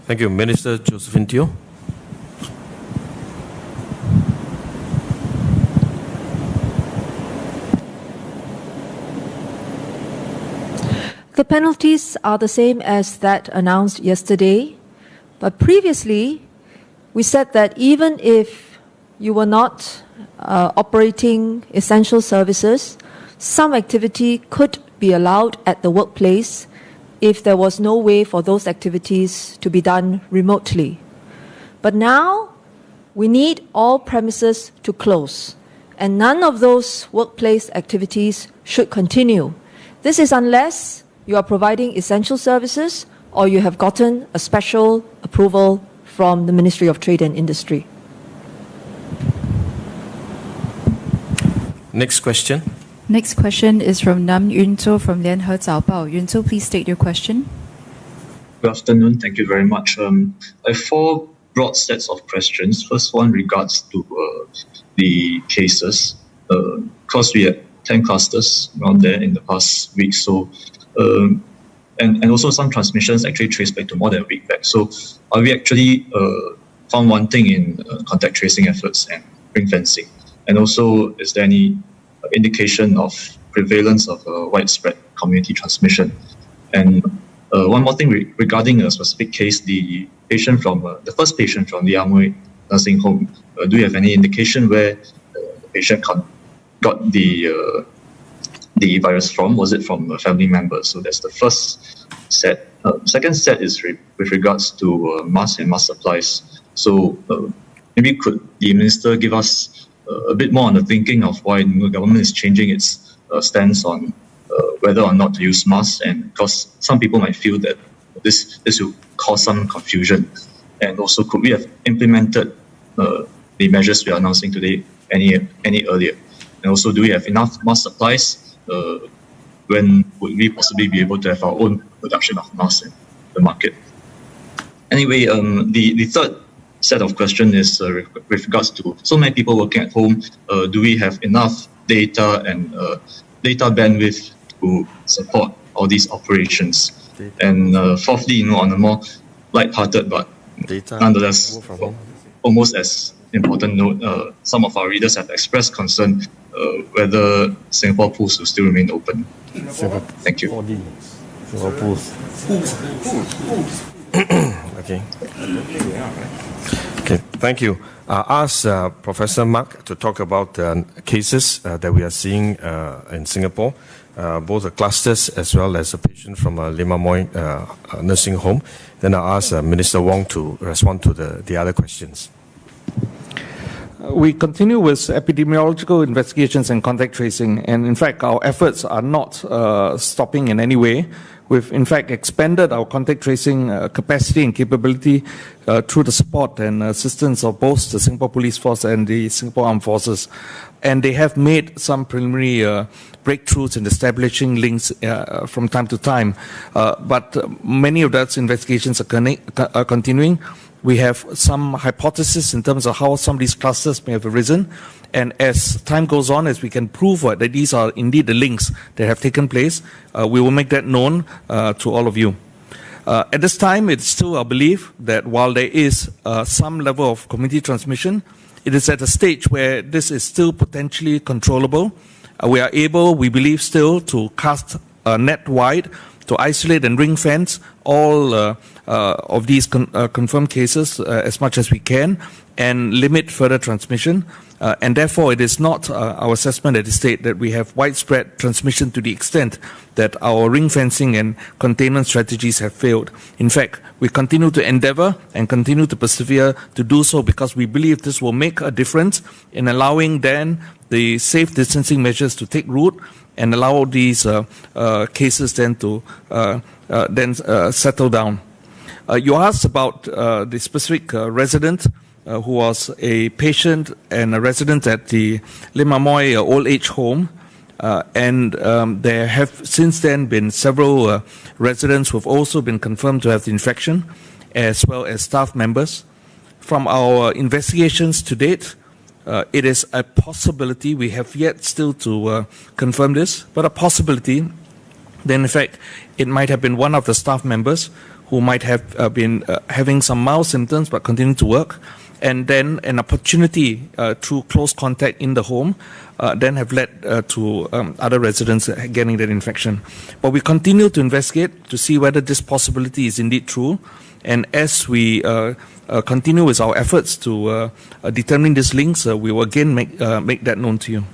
Thank you. Minister Josephine Teo. The penalties are the same as that announced yesterday, but previously we said that even if you were not operating essential services, some activity could be allowed at the workplace if there was no way for those activities to be done remotely. But now we need all premises to close, and none of those workplace activities should continue. This is unless you are providing essential services or you have gotten a special approval from the Ministry of Trade and Industry. Next question. Next question is from Nam Yunzo from Lianhe Zaobao. Yunzo, please state your question. Good afternoon. Thank you very much. I have four broad sets of questions. First one regards to the cases. Because we had 10 clusters around there in the past week, so and also some transmissions actually trace back to more than a week back. So are we actually found one thing in contact tracing efforts and ring fencing? And also, is there any indication of prevalence of widespread community transmission? And one more thing regarding a specific case, the patient from the first patient from the Amoy nursing home. Do you have any indication where the patient got the virus from? Was it from a family member? So that's the first set. Second set is with regards to masks and mask supplies. So maybe could the minister give us a bit more on the thinking of why the government is changing its stance on whether or not to use masks, and because some people might feel that this will cause some confusion. And also, could we have implemented the measures we are announcing today any earlier? And also, do we have enough mask supplies? When would we possibly be able to have our own production of masks in the market? Anyway, the third set of questions is with regards to so many people working at home. Do we have enough data and data bandwidth to support all these operations? And fourthly, on a more light-hearted but nonetheless almost as important note, some of our readers have expressed concern whether Singapore pools will still remain open. Thank you. Singapore pools. Okay. Okay, thank you. Ask Professor Mak to talk about cases that we are seeing in Singapore, both the clusters as well as a patient from Lim Amoy nursing home. Then I'll ask Minister Wong to respond to the other questions. We continue with epidemiological investigations and contact tracing, and in fact our efforts are not stopping in any way. We've in fact expanded our contact tracing capacity and capability through the support and assistance of both the Singapore Police Force and the Singapore Armed Forces. And they have made some preliminary breakthroughs in establishing links from time to time. But many of those investigations are continuing. We have some hypotheses in terms of how some of these clusters may have arisen. And as time goes on, as we can prove that these are indeed the links that have taken place, we will make that known to all of you. At this time, it's still our belief that while there is some level of community transmission, it is at a stage where this is still potentially controllable. We are able, we believe still, to cast a net wide to isolate and ring fence all of these confirmed cases as much as we can and limit further transmission. And therefore, it is not our assessment at this stage that we have widespread transmission to the extent that our ring fencing and containment strategies have failed. In fact, we continue to endeavor and continue to persevere to do so because we believe this will make a difference in allowing then the safe distancing measures to take root and allow these cases then to settle down. You asked about the specific resident who was a patient and a resident at the Lim Amoy old age home. And there have since then been several residents who have also been confirmed to have the infection, as well as staff members. From our investigations to date, it is a possibility, we have yet still to confirm this, but a possibility that in fact it might have been one of the staff members who might have been having some mild symptoms but continuing to work, and then an opportunity through close contact in the home then have led to other residents getting that infection. But we continue to investigate to see whether this possibility is indeed true, and as we continue with our efforts to determine these links, we will again make that known to you.